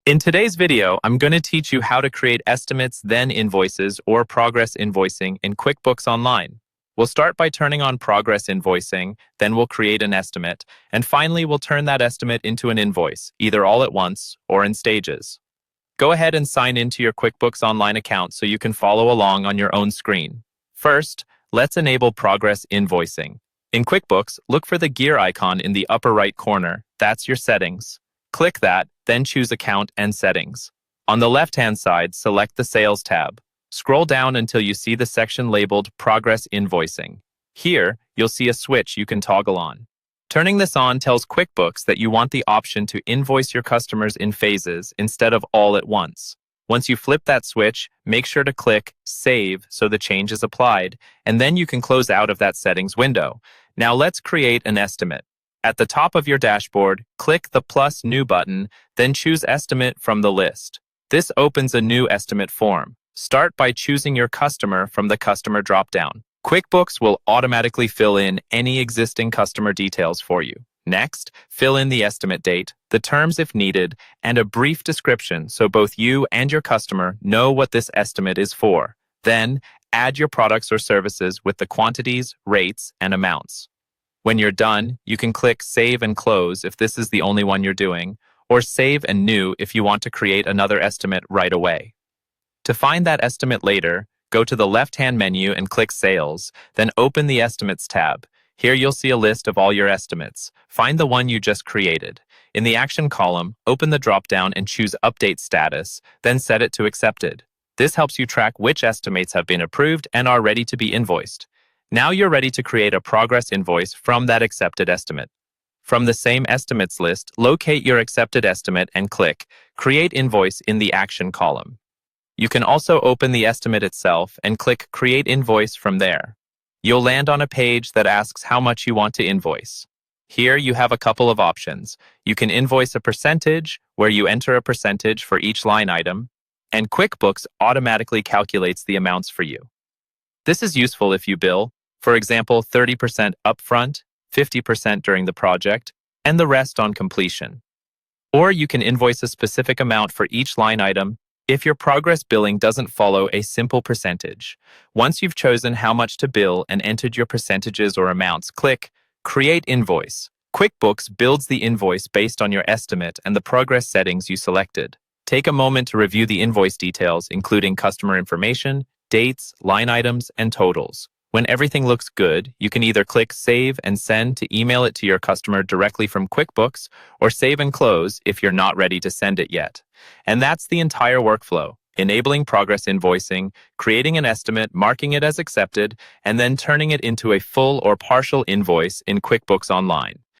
In today's video, I'm going to teach you how to create estimates, then invoices, or progress invoicing in QuickBooks Online. We'll start by turning on progress invoicing, then we'll create an estimate, and finally we'll turn that estimate into an invoice, either all at once or in stages. Go ahead and sign into your QuickBooks Online account so you can follow along on your own screen. First, let's enable progress invoicing. In QuickBooks, look for the gear icon in the upper right corner. That's your settings. Click that, then choose Account and Settings. On the left-hand side, select the Sales tab. Scroll down until you see the section labeled Progress Invoicing. Here, you'll see a switch you can toggle on. Turning this on tells QuickBooks that you want the option to invoice your customers in phases instead of all at once. Once you flip that switch, make sure to click Save so the change is applied, and then you can close out of that settings window. Now let's create an estimate. At the top of your dashboard, click the plus New button, then choose Estimate from the list. This opens a new estimate form. Start by choosing your customer from the Customer dropdown. QuickBooks will automatically fill in any existing customer details for you. Next, fill in the estimate date, the terms if needed, and a brief description so both you and your customer know what this estimate is for. Then, add your products or services with the quantities, rates, and amounts. When you're done, you can click Save and Close if this is the only one you're doing, or Save and New if you want to create another estimate right away. To find that estimate later, go to the left-hand menu and click Sales, then open the Estimates tab. Here you'll see a list of all your estimates. Find the one you just created. In the Action column, open the drop-down and choose Update Status, then set it to Accepted. This helps you track which estimates have been approved and are ready to be invoiced. Now you're ready to create a progress invoice from that accepted estimate. From the same estimates list, locate your accepted estimate and click Create Invoice in the Action column. You can also open the estimate itself and click Create Invoice from there. You'll land on a page that asks how much you want to invoice. Here you have a couple of options. You can invoice a percentage, where you enter a percentage for each line item, and QuickBooks automatically calculates the amounts for you. This is useful if you bill, for example, 30% upfront, 50% during the project, and the rest on completion. Or you can invoice a specific amount for each line item if your progress billing doesn't follow a simple percentage. Once you've chosen how much to bill and entered your percentages or amounts, click Create Invoice. QuickBooks builds the invoice based on your estimate and the progress settings you selected. Take a moment to review the invoice details, including customer information, dates, line items, and totals. When everything looks good, you can either click Save and Send to email it to your customer directly from QuickBooks, or Save and Close if you're not ready to send it yet. And that's the entire workflow: enabling progress invoicing, creating an estimate, marking it as accepted, and then turning it into a full or partial invoice in QuickBooks Online.